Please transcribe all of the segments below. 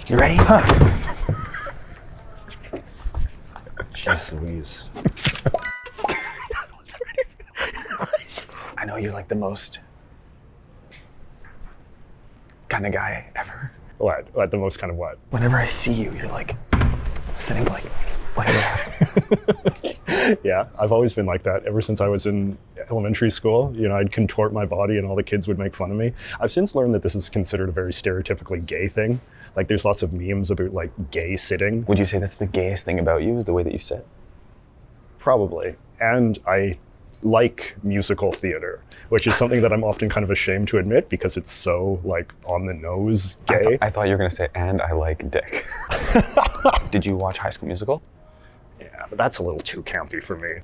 You ready? Jeez Louise. I know you're like the most kind of guy ever. What? What? The most kind of what? Whenever I see you, you're like sitting like that. Yeah, I've always been like that ever since I was in elementary school. You know, I'd contort my body and all the kids would make fun of me. I've since learned that this is considered a very stereotypically gay thing. Like there's lots of memes about like gay sitting. Would you say that's the gayest thing about you is the way that you sit? Probably. And I like musical theater, which is something that I'm often kind of ashamed to admit because it's so like on the nose gay. I thought you were gonna say, and I like dick. Did you watch High School Musical? Yeah, but that's a little too campy for me.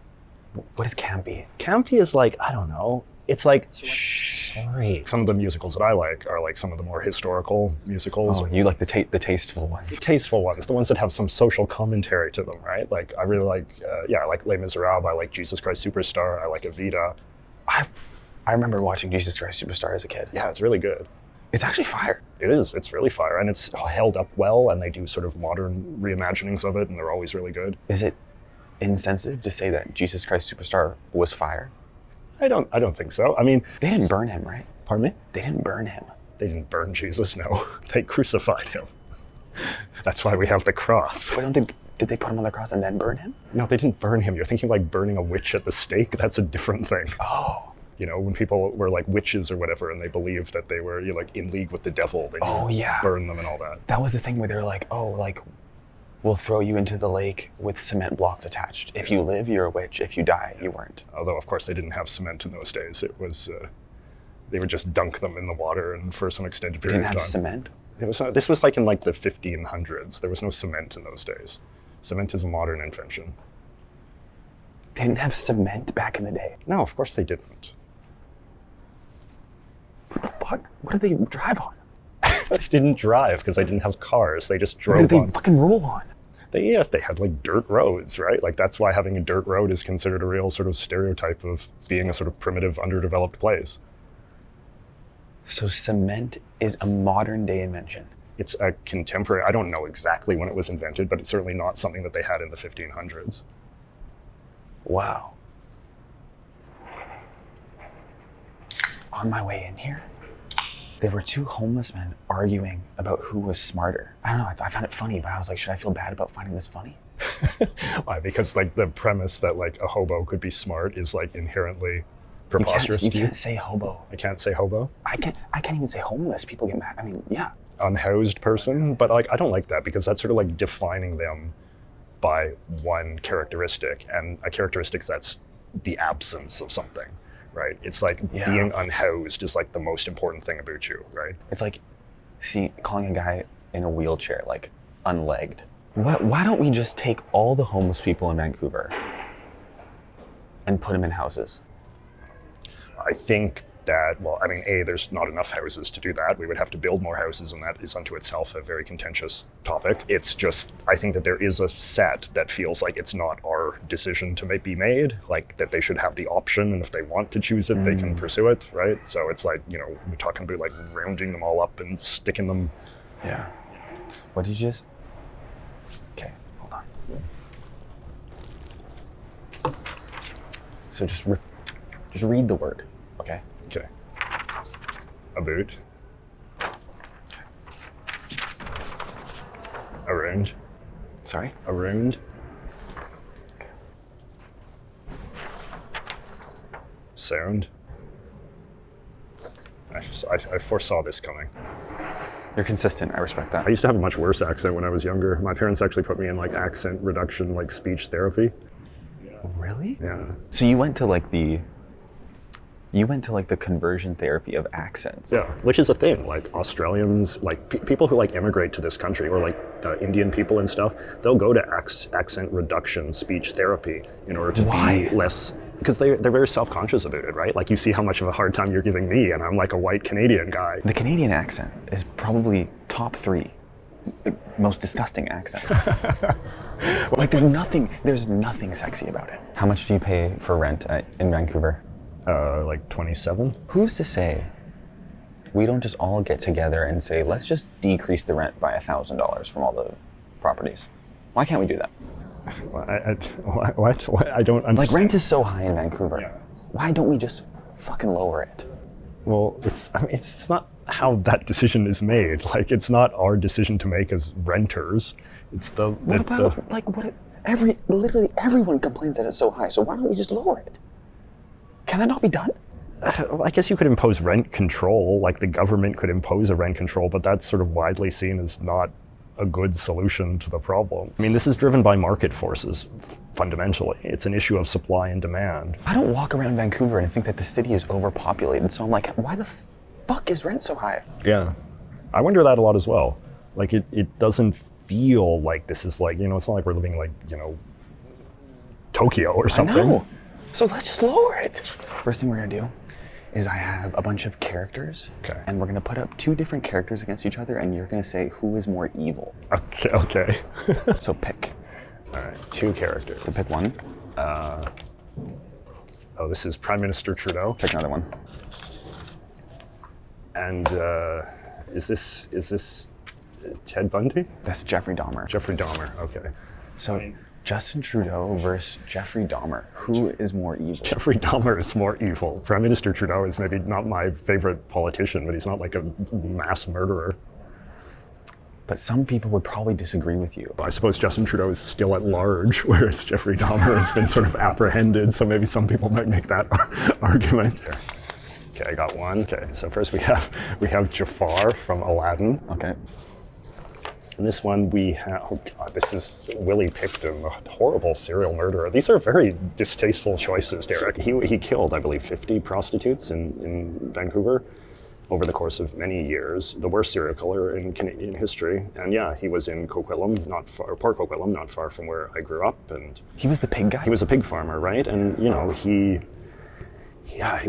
What is campy? Campy is like, I don't know. It's like, shh, sorry. Some of the musicals that I like are like some of the more historical musicals. Oh, you like the tasteful ones. Tasteful ones, the ones that have some social commentary to them, right? Like I really like, I like Les Miserables, I like Jesus Christ Superstar, I like Evita. I remember watching Jesus Christ Superstar as a kid. Yeah, it's really good. It's actually fire. It is, it's really fire, and it's held up well, and they do sort of modern reimaginings of it, and they're always really good. Is it insensitive to say that Jesus Christ Superstar was fire? I don't think so. I mean, They didn't burn him, right? pardon me? They didn't burn him. They didn't burn Jesus, no. They crucified him. That's why we have the cross. Why did they put him on the cross and then burn him? No, they didn't burn him. You're thinking like burning a witch at the stake. That's a different thing. Oh. You know, when people were like witches or whatever, and they believed that they were like in league with the devil, they would burn them and all that. That was the thing where they're like, oh, like, we'll throw you into the lake with cement blocks attached. If you live, you're a witch. If you die, you weren't. Although, of course, they didn't have cement in those days. It was, they would just dunk them in the water and for some extended They period didn't of have time. cement? This was like in like the 1500s. There was no cement in those days. Cement is a modern invention. They didn't have cement back in the day. No, of course they didn't. What the fuck? What did they drive on? They didn't drive because they didn't have cars. They just drove What did they on. fucking roll on? They had like dirt roads, right? Like that's why having a dirt road is considered a real sort of stereotype of being a sort of primitive, underdeveloped place. So cement is a modern day invention. It's a contemporary, I don't know exactly when it was invented, but it's certainly not something that they had in the 1500s. Wow. On my way in here, there were two homeless men arguing about who was smarter. I don't know, I found it funny, but I was like, should I feel bad about finding this funny? Why? Because like the premise that like a hobo could be smart is like inherently preposterous. You can't say hobo. I can't say hobo? I can't even say homeless. People get mad. I mean, yeah. Unhoused person, but like I don't like that because that's sort of like defining them by one characteristic, and a characteristic that's the absence of something. Right? It's like being unhoused is like the most important thing about you, right? It's like, calling a guy in a wheelchair like unlegged. Why don't we just take all the homeless people in Vancouver and put them in houses? I think that, well, I mean, there's not enough houses to do that. We would have to build more houses, and that is unto itself a very contentious topic. It's just, I think that there is a set that feels like it's not our decision to be made, like that they should have the option, and if they want to choose it, they can pursue it, right? So it's like, you know, we're talking about like rounding them all up and sticking them. Yeah. What did you just? Okay, hold on. So just read the word, okay? Okay. About. Around. Sorry? Around. Sound. I foresaw this coming. You're consistent, I respect that. I used to have a much worse accent when I was younger. My parents actually put me in like accent reduction, like speech therapy. Really? Yeah. So you went to like the conversion therapy of accents. Yeah, which is a thing. Like Australians, like people who like immigrate to this country, or like Indian people and stuff, they'll go to accent reduction speech therapy in order to be less, because they're very self-conscious about it, right? Like you see how much of a hard time you're giving me, and I'm like a white Canadian guy. The Canadian accent is probably top 3 most disgusting accents. Like there's nothing sexy about it. How much do you pay for rent in Vancouver? Like 27. Who's to say we don't just all get together and say, let's just decrease the rent by $1,000 from all the properties? Why can't we do that? What? I don't understand. Like, rent is so high in Vancouver. Yeah. Why don't we just fucking lower it? Well, it's not how that decision is made. Like, it's not our decision to make as renters. It's literally everyone complains that it's so high, so why don't we just lower it? Can that not be done? Well, I guess you could impose rent control, like the government could impose a rent control, but that's sort of widely seen as not a good solution to the problem. I mean, this is driven by market forces, fundamentally. It's an issue of supply and demand. I don't walk around Vancouver and think that the city is overpopulated, so I'm like, why the fuck is rent so high? Yeah. I wonder that a lot as well. Like, it doesn't feel like this is like, it's not like we're living like, Tokyo or something. I know. So let's just lower it. First thing we're gonna do is I have a bunch of characters. Okay. And we're gonna put up 2 different characters against each other, and you're gonna say who is more evil. Okay. So pick. All right, 2 characters. So pick one. This is Prime Minister Trudeau. Pick another one. And is this Ted Bundy? That's Jeffrey Dahmer. Jeffrey Dahmer, okay. So Justin Trudeau versus Jeffrey Dahmer. Who is more evil? Jeffrey Dahmer is more evil. Prime Minister Trudeau is maybe not my favorite politician, but he's not like a mass murderer. But some people would probably disagree with you. I suppose Justin Trudeau is still at large, whereas Jeffrey Dahmer has been sort of apprehended, so maybe some people might make that argument. Okay, I got one. Okay, so first we have Jafar from Aladdin. Okay. And this one we have, this is Willie Picton, a horrible serial murderer. These are very distasteful choices, Derek. He killed, I believe, 50 prostitutes in Vancouver over the course of many years. The worst serial killer in Canadian history. And yeah, he was in Coquitlam, Port Coquitlam, not far from where I grew up. And he was the pig guy? He was a pig farmer, right? And he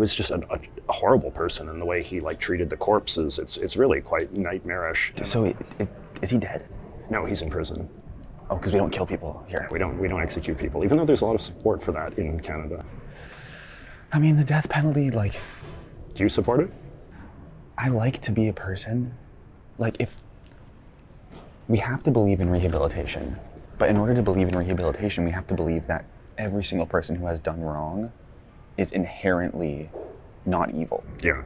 was just a horrible person, and the way he treated the corpses, it's really quite nightmarish. So is he dead? No, he's in prison. Oh, because we don't kill people here. We don't execute people, even though there's a lot of support for that in Canada. I mean, the death penalty, Do you support it? I like to be a person, if we have to believe in rehabilitation, but in order to believe in rehabilitation, we have to believe that every single person who has done wrong is inherently not evil. Yeah.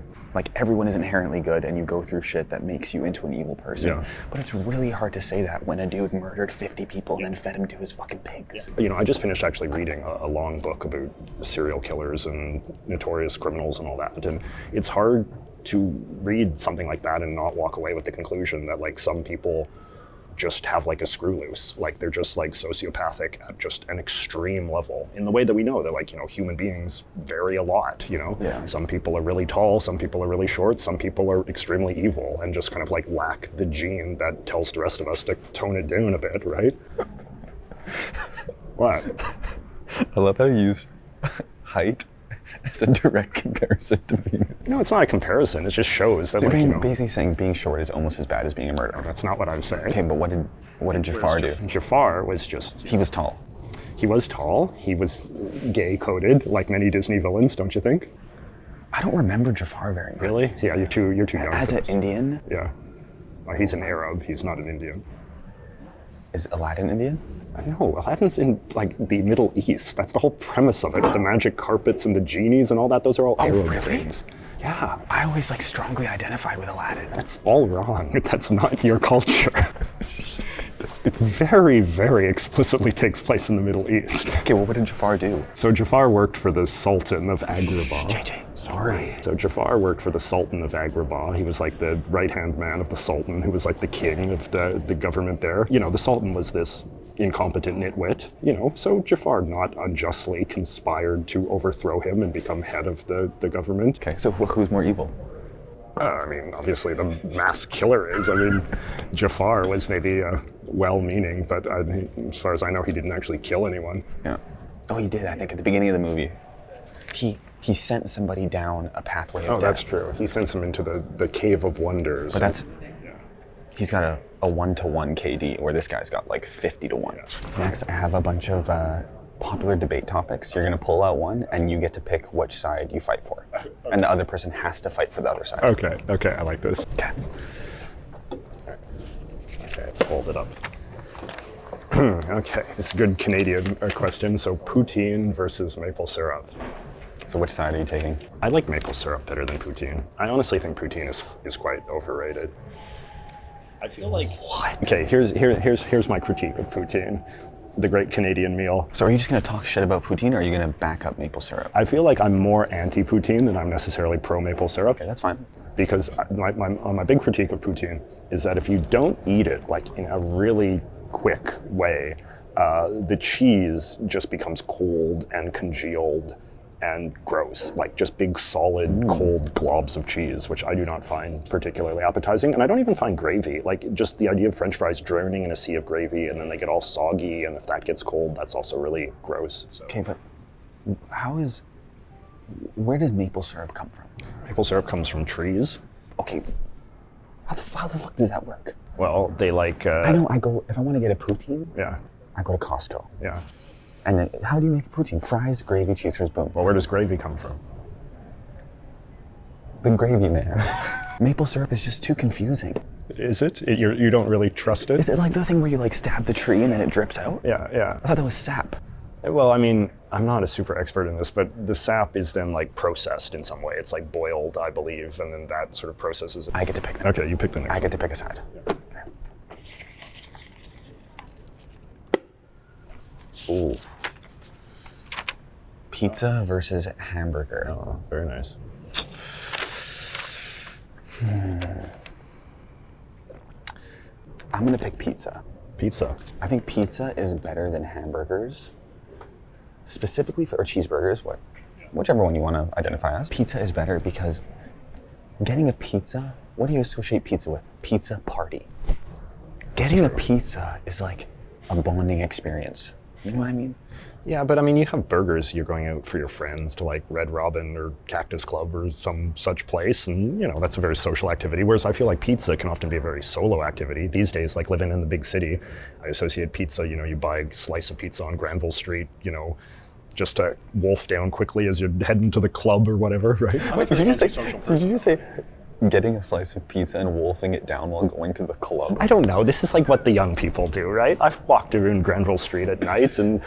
Everyone is inherently good, and you go through shit that makes you into an evil person. Yeah. But it's really hard to say that when a dude murdered 50 people and then fed them to his fucking pigs. I just finished actually reading a long book about serial killers and notorious criminals and all that, and it's hard to read something like that and not walk away with the conclusion that some people just have a screw loose. They're just sociopathic at just an extreme level, in the way that we know that human beings vary a lot, Yeah. Some people are really tall, some people are really short, some people are extremely evil and just kind of lack the gene that tells the rest of us to tone it down a bit, right? What? I love how you use height as a direct comparison to Venus. No, it's not a comparison. It just shows that, basically saying being short is almost as bad as being a murderer. That's not what I'm saying. Okay, but what did Jafar do? Jafar was just... He was tall. He was tall. He was gay-coded, like many Disney villains, don't you think? I don't remember Jafar very much. Really? Yeah, you're too young. As an Indian? Yeah. Well, he's an Arab. He's not an Indian. Is Aladdin Indian? No, Aladdin's in the Middle East. That's the whole premise of it. The magic carpets and the genies and all that. Those are all Arab things. Yeah. I always strongly identified with Aladdin. That's all wrong. That's not your culture. It very, very explicitly takes place in the Middle East. Okay, well, what did Jafar do? So Jafar worked for the Sultan of Agrabah. JJ, sorry. So Jafar worked for the Sultan of Agrabah. He was the right-hand man of the Sultan, who was the king of the government there. The Sultan was this incompetent nitwit, so Jafar not unjustly conspired to overthrow him and become head of the government. Okay, so who's more evil? Obviously the mass killer is. Jafar was maybe well-meaning, but as far as I know, he didn't actually kill anyone. Yeah. Oh, he did, I think, at the beginning of the movie. He sent somebody down a pathway of death. That's true. He sent him into the Cave of Wonders. But he's got a 1-to-1 KD, where this guy's got 50-to-1. Yeah. Next, I have a bunch of popular debate topics. You're going to pull out one, and you get to pick which side you fight for. And the other person has to fight for the other side. Okay, I like this. Okay. Okay, let's fold it up. Okay, this is a good Canadian question. So poutine versus maple syrup. So which side are you taking? I like maple syrup better than poutine. I honestly think poutine is quite overrated. I feel like... What? Okay, here's my critique of poutine, the great Canadian meal. So are you just going to talk shit about poutine, or are you going to back up maple syrup? I feel like I'm more anti-poutine than I'm necessarily pro-maple syrup. Okay, that's fine. Because my big critique of poutine is that if you don't eat it like in a really quick way, the cheese just becomes cold and congealed and gross, like just big solid cold globs of cheese, which I do not find particularly appetizing. And I don't even find gravy, like just the idea of French fries drowning in a sea of gravy and then they get all soggy, and if that gets cold, that's also really gross. So. Okay, but where does maple syrup come from? Maple syrup comes from trees. Okay, how the fuck does that work? Well, they like... I know, if I want to get a poutine, yeah, I go to Costco. Yeah. And then, how do you make a poutine? Fries, gravy, cheese curds, boom. Well, where does gravy come from? The gravy, man. Maple syrup is just too confusing. Is it? You don't really trust it? Is it like the thing where you like stab the tree and then it drips out? Yeah. I thought that was sap. Well, I mean, I'm not a super expert in this, but the sap is then like processed in some way. It's like boiled, I believe, and then that sort of processes it. I get to pick. Okay, you pick the next one. I get to pick a side. Yeah. Okay. Ooh. Pizza versus hamburger. Oh, very nice. I'm gonna pick pizza. Pizza. I think pizza is better than hamburgers, specifically or cheeseburgers, whichever one you want to identify as. Pizza is better because getting a pizza, what do you associate pizza with? Pizza party. Getting a pizza is like a bonding experience. You know what I mean? Yeah, but I mean, you have burgers, you're going out for your friends to like Red Robin or Cactus Club or some such place, and that's a very social activity, whereas I feel like pizza can often be a very solo activity. These days, like living in the big city, I associate pizza, you buy a slice of pizza on Granville Street, just to wolf down quickly as you're heading to the club or whatever, right? Wait, did you just say getting a slice of pizza and wolfing it down while going to the club? I don't know. This is like what the young people do, right? I've walked around Granville Street at night and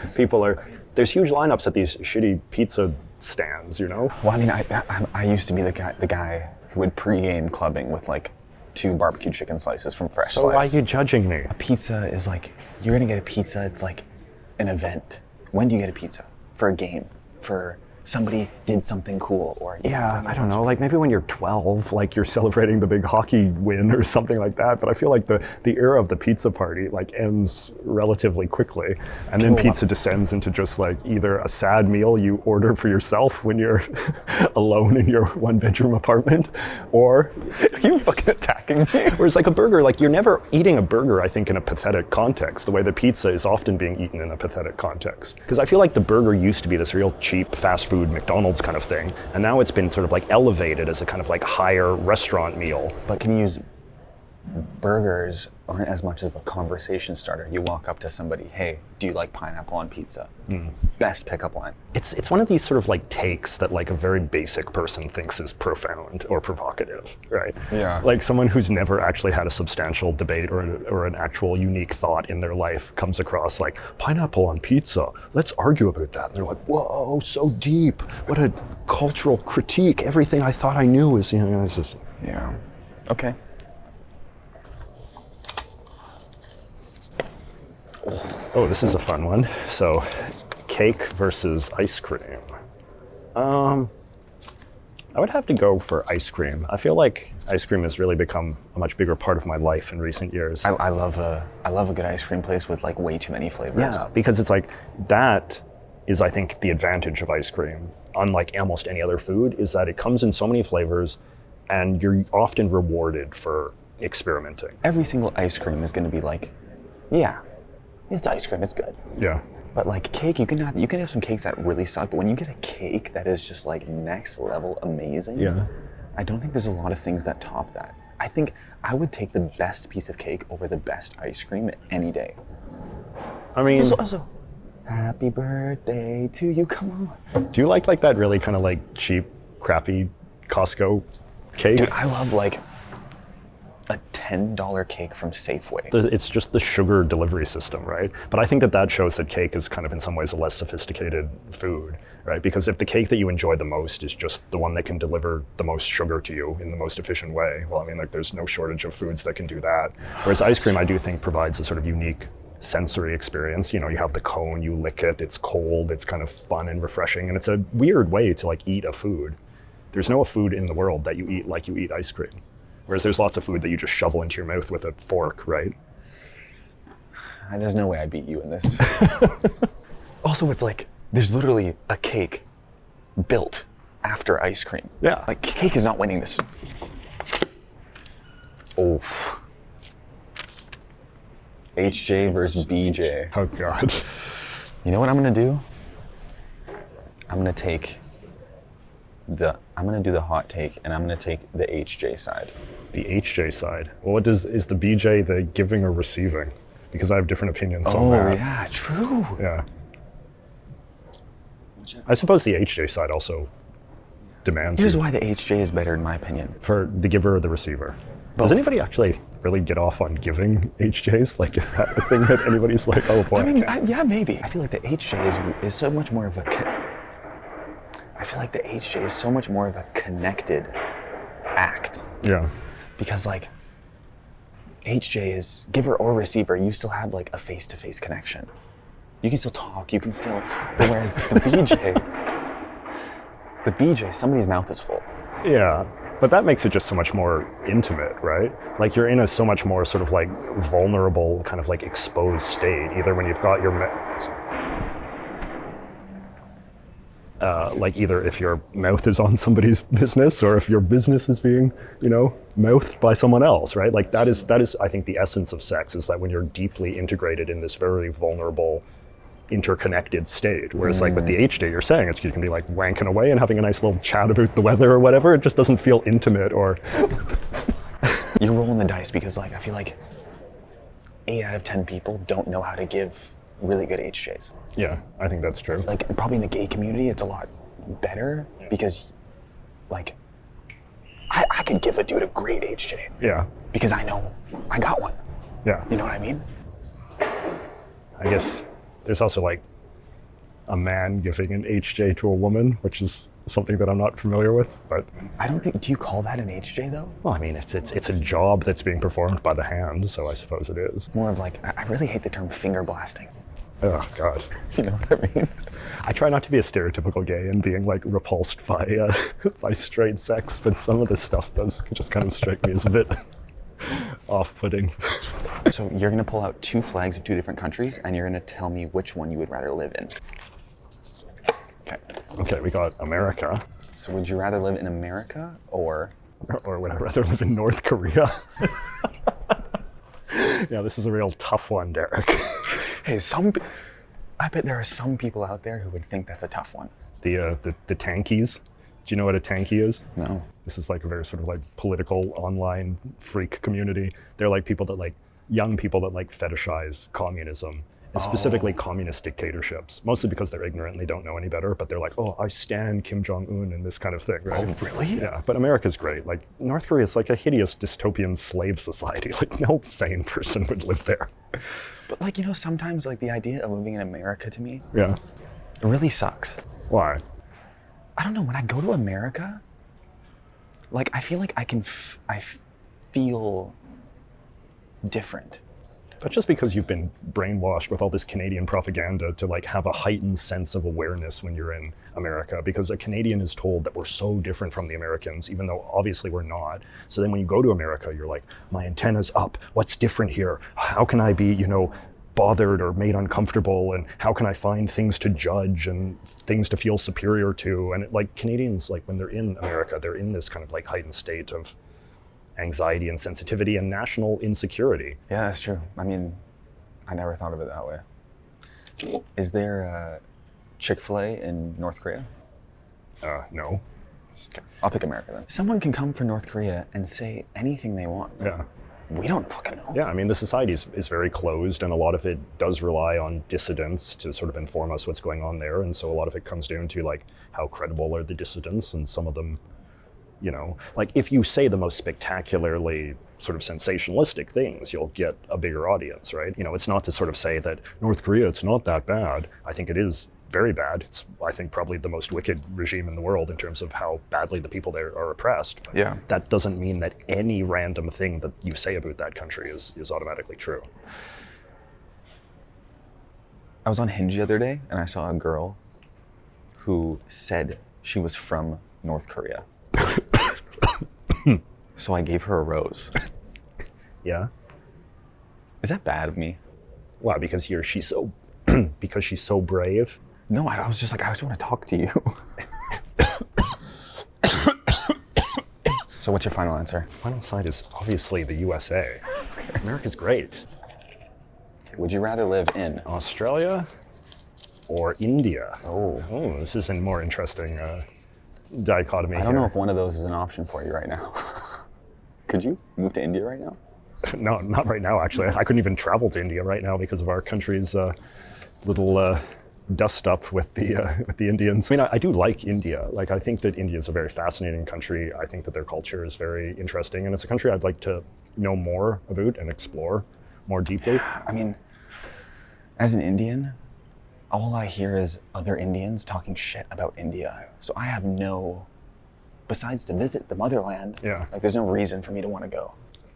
there's huge lineups at these shitty pizza stands, Well, I mean, I used to be the guy who would pre-game clubbing with like 2 barbecue chicken slices from Fresh So Slice. why are you judging me? A pizza is like, you're gonna get a pizza, it's like an event. When do you get a pizza? For a game, for somebody did something cool, or yeah, I don't know, like maybe when you're 12, like you're celebrating the big hockey win or something like that, but I feel like the era of the pizza party like ends relatively quickly, and then pizza descends into just like either a sad meal you order for yourself when you're alone in your 1-bedroom apartment, or are you fucking attacking me? Or it's like a burger, like you're never eating a burger, I think, in a pathetic context, the way the pizza is often being eaten in a pathetic context. Because I feel like the burger used to be this real cheap fast food McDonald's kind of thing, and now it's been sort of like elevated as a kind of like higher restaurant meal. But can you use burgers aren't as much of a conversation starter. You walk up to somebody, hey, do you like pineapple on pizza? Best pickup line. It's one of these sort of like takes that like a very basic person thinks is profound or provocative, right? Yeah. Like someone who's never actually had a substantial debate or an actual unique thought in their life comes across like, pineapple on pizza, let's argue about that. And they're like, whoa, so deep. What a cultural critique. Everything I thought I knew is, it's just... Yeah. Okay. Oh, this is a fun one. So, cake versus ice cream. I would have to go for ice cream. I feel like ice cream has really become a much bigger part of my life in recent years. I love a good ice cream place with like way too many flavors. Yeah, because it's like, that is, I think, the advantage of ice cream, unlike almost any other food, is that it comes in so many flavors and you're often rewarded for experimenting. Every single ice cream is going to be like, yeah, it's ice cream, it's good. Yeah. But like cake, you can have some cakes that really suck, but when you get a cake that is just like next level amazing, yeah, I don't think there's a lot of things that top that. I think I would take the best piece of cake over the best ice cream any day. I mean... Also, Happy birthday to you. Come on. Do you like that really kind of like cheap, crappy Costco cake? Dude, I love like a $10 cake from Safeway. It's just the sugar delivery system, right? But I think that shows that cake is kind of in some ways a less sophisticated food, right? Because if the cake that you enjoy the most is just the one that can deliver the most sugar to you in the most efficient way, well, I mean, like there's no shortage of foods that can do that. Whereas ice cream, I do think provides a sort of unique sensory experience. You know, you have the cone, you lick it, it's cold, it's kind of fun and refreshing, and it's a weird way to like eat a food. There's no food in the world that you eat like you eat ice cream. Whereas there's lots of food that you just shovel into your mouth with a fork, right? There's no way I beat you in this. Also, it's like, there's literally a cake built after ice cream. Yeah. Like, cake is not winning this. Oh. HJ versus BJ. Oh God. You know what I'm gonna do? I'm gonna do the hot take, and I'm gonna take the HJ side. The HJ side. Well, is the BJ the giving or receiving? Because I have different opinions on that. Oh yeah, true. Yeah. I suppose the HJ side also demands. Here's why the HJ is better, in my opinion. For the giver or the receiver. Both. Does anybody actually really get off on giving HJs? Like, is that the thing that anybody's like, oh boy? I mean, yeah, maybe. I feel like the HJ is so much more of a. I feel like the HJ is so much more of a connected act. Yeah. Because like, HJ is giver or receiver, you still have like a face-to-face connection. You can still talk, you can still, but whereas the BJ, somebody's mouth is full. Yeah, but that makes it just so much more intimate, right? Like you're in a so much more sort of like vulnerable, kind of like exposed state, either when you've got your, like either if your mouth is on somebody's business or if your business is being, you know, mouthed by someone else, right? Like that is, I think, the essence of sex, is that when you're deeply integrated in this very vulnerable, interconnected state. Whereas like with the HJ, you're saying you can be like wanking away and having a nice little chat about the weather or whatever. It just doesn't feel intimate or... You're rolling the dice because like, I feel like 8 out of 10 people don't know how to give really good HJs. Yeah, I think that's true. Like probably in the gay community, it's a lot better because like, I could give a dude a great HJ. Yeah. Because I know I got one. Yeah. You know what I mean? I guess there's also like a man giving an HJ to a woman, which is something that I'm not familiar with, but... I don't think, do you call that an HJ though? Well, I mean, it's a job that's being performed by the hand, so I suppose it is. More of like, I really hate the term finger blasting. Oh, God. You know what I mean? I try not to be a stereotypical gay and being like repulsed by by straight sex, but some of this stuff does just kind of strike me as a bit off-putting. So you're gonna pull out 2 flags of 2 different countries, and you're gonna tell me which one you would rather live in. Okay. Okay, we got America. So would you rather live in America or would I rather live in North Korea? Yeah, this is a real tough one, Derek. Hey, I bet there are some people out there who would think that's a tough one. The tankies. Do you know what a tanky is? No. This is like a very sort of like political online freak community. They're like people that like, young people that like fetishize communism, and specifically communist dictatorships, mostly because they're ignorant and they don't know any better, but they're like, oh, I stan Kim Jong-un and this kind of thing, right? Oh, really? Yeah, but America's great. Like, North Korea is like a hideous dystopian slave society. Like, no sane person would live there. But like, you know, sometimes like the idea of living in America to me, Yeah. it really sucks. Why? I don't know, when I go to America, like I feel like I feel different. That's just because you've been brainwashed with all this Canadian propaganda to like have a heightened sense of awareness when you're in America, because a Canadian is told that we're so different from the Americans, even though obviously we're not. So then when you go to America, you're like, my antenna's up. What's different here? How can I be, you know, bothered or made uncomfortable? And how can I find things to judge and things to feel superior to? And like Canadians, like when they're in America, they're in this kind of like heightened state of anxiety and sensitivity and national insecurity. Yeah, that's true. I mean, I never thought of it that way. Is there Chick-fil-A in North Korea? No. Okay, I'll pick America then. Someone can come from North Korea and say anything they want. Yeah. We don't fucking know. Yeah, I mean, the society is very closed, and a lot of it does rely on dissidents to sort of inform us what's going on there. And so a lot of it comes down to like, how credible are the dissidents? And some of them, you know, like if you say the most spectacularly sort of sensationalistic things, you'll get a bigger audience, right? You know, it's not to sort of say that North Korea, it's not that bad. I think it is very bad. It's, I think, probably the most wicked regime in the world in terms of how badly the people there are oppressed. But Yeah. that doesn't mean that any random thing that you say about that country is automatically true. I was on Hinge the other day and I saw a girl who said she was from North Korea. So I gave her a rose. Yeah? Is that bad of me? Why? Because she's so because she's so brave? No, I was just like, I just want to talk to you. So what's your final answer? Final side is obviously the USA. America's great. Would you rather live in Australia or India? Oh, This is a more interesting dichotomy. I don't know if one of those is an option for you right now. Could you move to India right now? No, not right now, actually. I couldn't even travel to India right now because of our country's little dust up with the Indians. I mean, I do like India. Like, I think that India is a very fascinating country. I think that their culture is very interesting, and it's a country I'd like to know more about and explore more deeply. I mean, as an Indian, all I hear is other Indians talking shit about India. So I have no, besides to visit the motherland, Yeah. like there's no reason for me to want to go.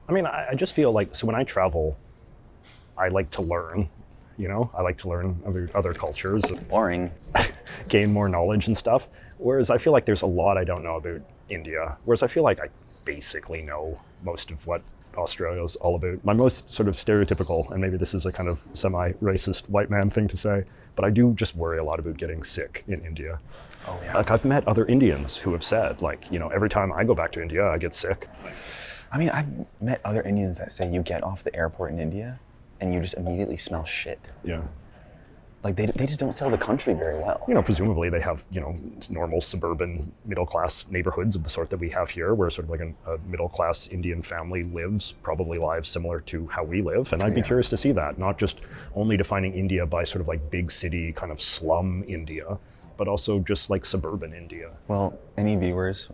I mean, I just feel like, so when I travel, I like to learn, you know? I like to learn about other cultures, Boring. gain more knowledge and stuff. Whereas I feel like there's a lot I don't know about India. Whereas I feel like I basically know most of what Australia's all about. My most sort of stereotypical, and maybe this is a kind of semi-racist white man thing to say, but I do just worry a lot about getting sick in India. Oh yeah. Like, I've met other Indians who have said, like, you know, every time I go back to India, I get sick. I mean, I've met other Indians that say you get off the airport in India and you just immediately smell shit. Yeah. Like they just don't sell the country very well. You know, presumably they have, you know, normal suburban middle-class neighborhoods of the sort that we have here, where sort of like a middle-class Indian family lives, probably lives similar to how we live. And I'd be curious to see that, not just only defining India by sort of like big city kind of slum India, but also just like suburban India. Well, any viewers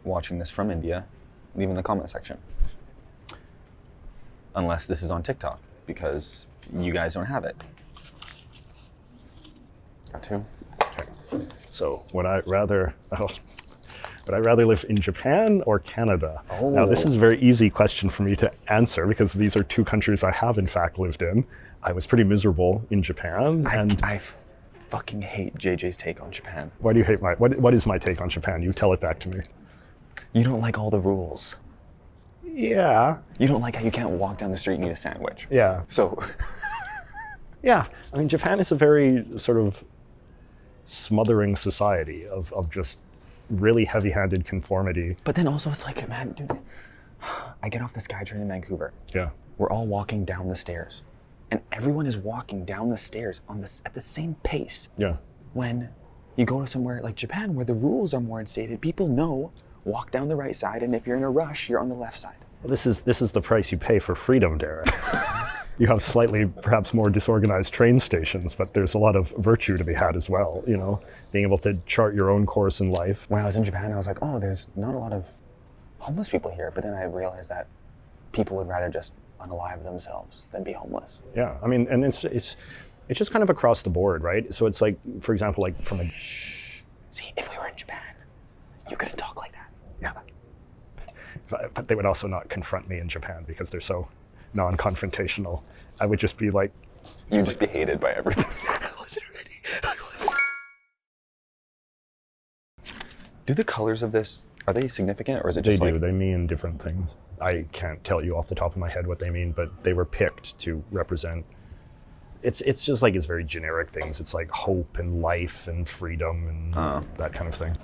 watching this from India, leave in the comment section. Unless this is on TikTok, because you guys don't have it. Got to. Okay. So would I rather live in Japan or Canada? Oh. Now, this is a very easy question for me to answer because these are two countries I have in fact lived in. I was pretty miserable in Japan, and I fucking hate JJ's take on Japan. why do you hate what is my take on Japan? You tell it back to me. You don't like all the rules. Yeah. You don't like how you can't walk down the street and eat a sandwich. Yeah. So, Yeah. I mean, Japan is a very sort of smothering society of just really heavy-handed conformity. but then also it's like, man, dude, I get off the SkyTrain in Vancouver. Yeah. We're all walking down the stairs, and everyone is walking down the stairs at the same pace. Yeah. When you go to somewhere like Japan, where the rules are more instated, people know walk down the right side, and if you're in a rush, you're on the left side. Well, this is the price you pay for freedom, Derek. You have slightly, perhaps more disorganized train stations, but there's a lot of virtue to be had as well, you know, being able to chart your own course in life. When I was in Japan, I was like, oh, there's not a lot of homeless people here. But then I realized that people would rather just unalive themselves than be homeless. Yeah, I mean, and it's just kind of across the board, right? So it's like, for example, like from a... See, if we were in Japan, you couldn't talk like that. Yeah. But they would also not confront me in Japan because they're so non-confrontational. I would just be like... You'd just be hated by everybody. Do the colors of this, are they significant, or is it just They do. like... They mean different things. I can't tell you off the top of my head what they mean, but they were picked to represent... It's just like, it's very generic things. It's like hope and life and freedom and that kind of thing.